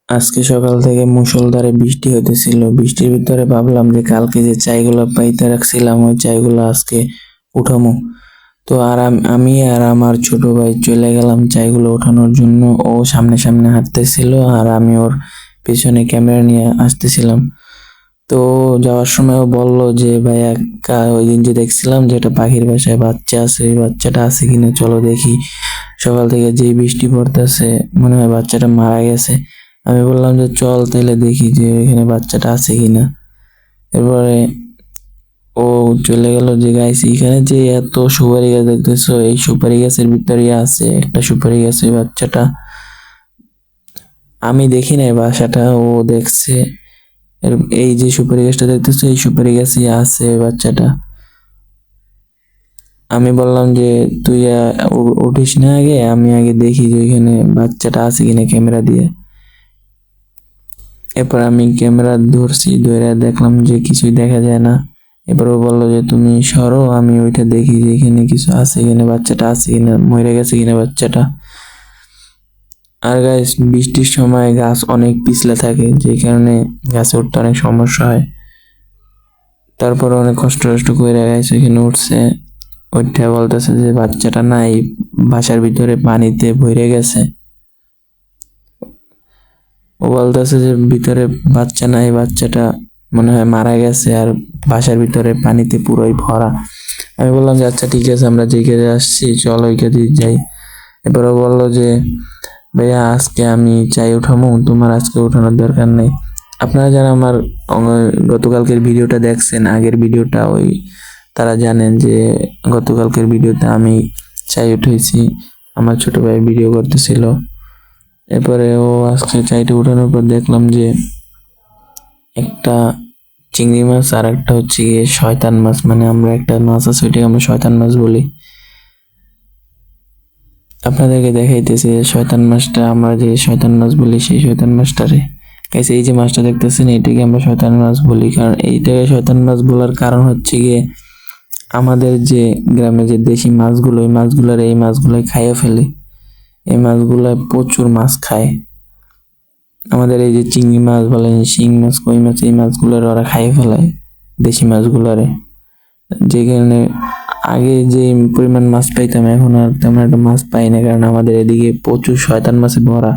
আজকে সকাল থেকে মুষলধারে বৃষ্টি হতেছিল। বৃষ্টির ভিতরে ভাবলাম যে কালকে যে চাইগুলো পাইতে রাখছিলাম ওই চাইগুলো আজকে উঠামো। তো আমি আর আমার ছোট ভাই চলে গেলাম চাইগুলো ওঠানোর জন্য। ও সামনে সামনে হাঁটতেছিল আর আমি ওর পেছনে ক্যামেরা নিয়ে আসতেছিলাম। তো যাওয়ার সময় ও বললো যে ভাইয়া, ওই দিন যে দেখছিলাম যে একটা পাখির বাসায় বাচ্চা আছে, ওই বাচ্চাটা আছে কিনা চলো দেখি। সকাল থেকে যে বৃষ্টি পড়তেছে মনে হয় বাচ্চাটা মারা গেছে। আমি বললাম যে চল তাহলে দেখি যে এখানে বাচ্চাটা আছে কিনা। এরপরে ও চলে গেল যে গাইছে এখানে যে এত সুপারি গাছ দেখতেছো, এই সুপারি গাছের ভিতরে আছে একটা সুপারি গাছে বাচ্চাটা। আমি দেখি নাই বাসাটা, ও দেখছে। এই যে সুপারি গাছটা দেখতেছো এই সুপারি গাছই আছে ওই বাচ্চাটা। আমি বললাম যে তুই উঠিস না, আগে আমি আগে দেখি যে ওইখানে বাচ্চাটা আছে কিনা ক্যামেরা দিয়ে। এরপর আমি ক্যামেরা ধরছি, ধরে দেখলাম যে কিছুই দেখা যায় না। এবার ও বললো যে তুমি সরো, আমি ওইটা দেখি যে এখানে কিছু আছে কিনা, বাচ্চাটা আছে কিনা, মরে গেছে কিনা বাচ্চাটা। আর গাছ বৃষ্টির সময় গাছ অনেক পিছলে থাকে, যে কারণে গাছে উঠতে অনেক সমস্যা হয়। তারপর অনেক কষ্ট করে গাছ ওইখানে উঠছে। ওইটা বলতেছে যে বাচ্চাটা নাই, বাসার ভিতরে পানিতে ভরে গেছে। ও বলতেছে যে ভিতরে বাচ্চা নাই, বাচ্চাটা মনে হয় মারা গেছে আর বাসার ভিতরে পানিতে পুরোই ভরা। আমি বললাম যে আচ্ছা ঠিক আছে, আমরা যে কাজে আসছি চল ওই কাজে যাই। এবার ও বললো যে ভাইয়া আজকে আমি চাই উঠামো, তোমার আজকে উঠানোর দরকার নেই। আপনারা যারা আমার গতকালকের ভিডিওটা দেখছেন, আগের ভিডিওটা, ওই তারা জানেন যে গতকালকের ভিডিওতে আমি চাই উঠেছি, আমার ছোট ভাই ভিডিও করতেছিল। এরপরে ও আজকে চাইটা উঠানোর পর দেখলাম যে একটা চিংড়ি মাছ আর একটা হচ্ছে গিয়ে শয়তান মাছ, মানে আমরা একটা মাছ আছে ওইটাকে আমরা শয়তান মাছ বলি। আপনাদেরকে দেখাইতেছি শয়তান মাছটা, আমরা যে শয়তান মাছ বলি সেই শয়তান মাছটারে। গাইস এই যে মাছটা দেখতেছেন এটাকে আমরা শয়তান মাছ বলি, কারণ এইটাকে শয়তান মাছ বলার কারণ হচ্ছে গিয়ে আমাদের যে গ্রামে যে দেশি মাছগুলো, ওই মাছগুলোর এই মাছগুলোই খাইয়ে ফেলে। এই মাছগুলো প্রচুর মাছ খায়। আমাদের এই যে চিংড়ি মাছ বলেন, শিং মাছ, কই মাছ, এই মাছগুলোর ওরা খাইয়ে ফেলায় দেশি মাছগুলোরে। যে কারণে আগে যে পরিমাণ মাছ পাইতাম এখন আর তেমন একটা মাছ পাই না, কারণ আমাদের এদিকে প্রচুর শয়তান মাছে ভরা।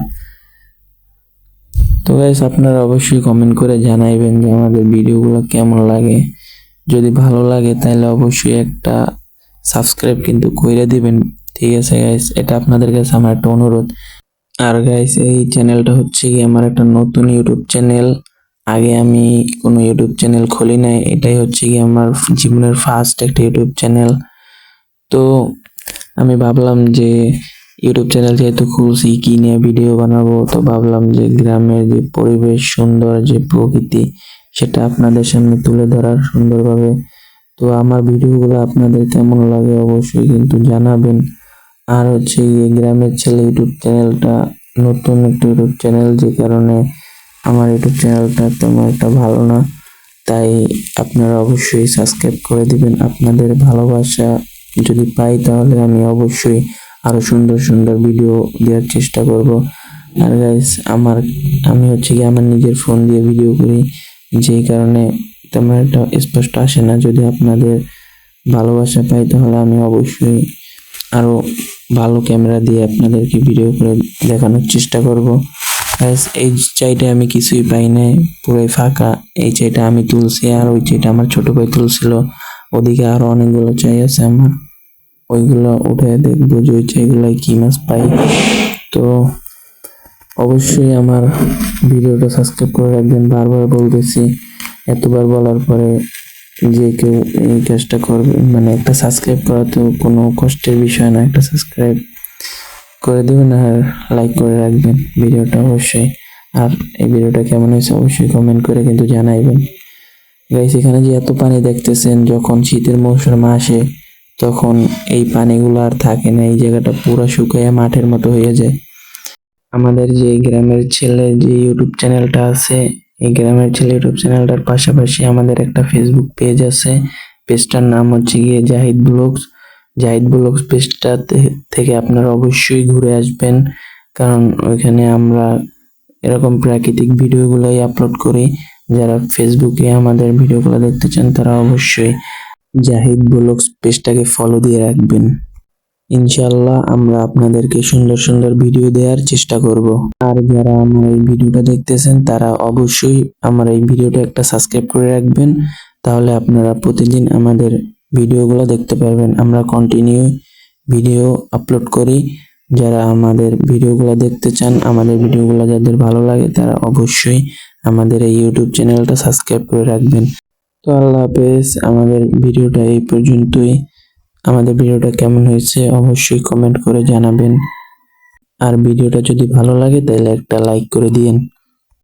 তো গাইস আপনারা অবশ্যই কমেন্ট করে জানাইবেন যে আমাদের ভিডিওগুলো কেমন লাগে। যদি ভালো লাগে তাহলে অবশ্যই একটা সাবস্ক্রাইব কিন্তু কইরা দিবেন। ঠিক আছে গাইস, এটা আপনাদের কাছে আমার একটা অনুরোধ। আর গাইস এই চ্যানেলটা হচ্ছে কি আমার একটা নতুন ইউটিউব চ্যানেল। আগে আমি কোনো ইউটিউব চ্যানেল খুলি নাই, এটাই হচ্ছে কি আমার জীবনের ফার্স্ট একটা ইউটিউব চ্যানেল। তো আমি ভাবলাম যে ইউটিউব চ্যানেল যেহেতু খুলছি, কি নিয়ে ভিডিও বানাবো, তো ভাবলাম যে গ্রামের যে পরিবেশ, সুন্দর যে প্রকৃতি, সেটা আপনাদের সামনে তুলে ধরার সুন্দরভাবে। তো আমার ভিডিওগুলো আপনাদের কেমন লাগে অবশ্যই কিন্তু জানাবেন। আর হচ্ছে গিয়ে গ্রামের ছেলে ইউটিউব চ্যানেলটা নতুন একটা ইউটিউব চ্যানেল, যে কারণে আমার ইউটিউব চ্যানেলটা তেমন একটা ভালো না, তাই আপনারা অবশ্যই সাবস্ক্রাইব করে দিবেন। আপনাদের ভালোবাসা যদি পাই তাহলে আমি অবশ্যই আরো সুন্দর সুন্দর ভিডিও দেওয়ার চেষ্টা করব। আর গাইস আমি হচ্ছে কি আমার নিজের ফোন দিয়ে ভিডিও করি, যেই কারণে তেমন একটা স্পষ্ট আসে না। যদি আপনাদের ভালোবাসা পাই তাহলে আমি অবশ্যই আরো ভালো ক্যামেরা দিয়ে আপনাদেরকে ভিডিও করে দেখানোর চেষ্টা করব। গাইস এই চাইটা আমি কিছুই পাই নাই, পুরোই ফাঁকা। এই চাইটা আমি তুলছি আর ওই চাইটা আমার ছোট ভাই তুলছিল। ওদিকে আরো অনেকগুলো চাই আছে আমার, ওইগুলো উঠে দেখবো যে ওই চাইগুলাই কি মাছ পাই। তো অবশ্যই আমার ভিডিওটা সাবস্ক্রাইব করে রাখবেন, বারবার বলতেছি। এতবার বলার পরে যে কেউ এই কাজটা করবে, মানে একটা সাবস্ক্রাইব করা তো কোনো কষ্টের বিষয় না, একটা সাবস্ক্রাইব করে দিবেন আর লাইক করে রাখবেন ভিডিওটা অবশ্যই। আর এই ভিডিওটা কেমন হয়েছে অবশ্যই কমেন্ট করে কিন্তু জানাইবেন। গাইস এখানে যে এত পানি দেখতেছেন, যখন শীতের মৌসুম আসে তখন এই পানিগুলো আর থাকে না, এই জায়গাটা পুরো শুকিয়ে মাঠের মতো হয়ে যায়। আমাদের যে গ্রামের ছেলে যে ইউটিউব চ্যানেলটা আছে, এই গ্রামের ছেলে ইউটিউব চ্যানেলটার পাশাপাশি আমাদের একটা ফেসবুক পেজ আছে। পেজটার নাম হচ্ছে গিয়ে জাহিদ ব্লগস। জাহিদ ব্লগস পেজটা থেকে আপনারা অবশ্যই ঘুরে আসবেন, কারণ ওইখানে আমরা এরকম প্রাকৃতিক ভিডিওগুলোই আপলোড করি। যারা ফেসবুকে আমাদের ভিডিওগুলো দেখতে চান তারা অবশ্যই জাহিদ ব্লগস পেজটাকে ফলো দিয়ে রাখবেন। ইনশাআল্লাহ আমরা আপনাদেরকে সুন্দর সুন্দর ভিডিও দেওয়ার চেষ্টা করব। আর যারা আমার এই ভিডিওটা দেখতেছেন তারা অবশ্যই আমার এই ভিডিওটা একটা সাবস্ক্রাইব করে রাখবেন, তাহলে আপনারা প্রতিদিন আমাদের ভিডিওগুলো দেখতে পারবেন। আমরা কন্টিনিউ ভিডিও আপলোড করি। যারা আমাদের ভিডিওগুলো দেখতে চান, আমাদের ভিডিওগুলো যাদের ভালো লাগে তারা অবশ্যই আমাদের এই ইউটিউব চ্যানেলটা সাবস্ক্রাইব করে রাখবেন। তো আল্লাহ হাফেজ। আমাদের ভিডিওটা এই পর্যন্তই। আমাদের ভিডিওটা কেমন হয়েছে অবশ্যই কমেন্ট করে জানাবেন। আর ভিডিওটা যদি ভালো লাগে তাহলে একটা লাইক করে দিয়েন।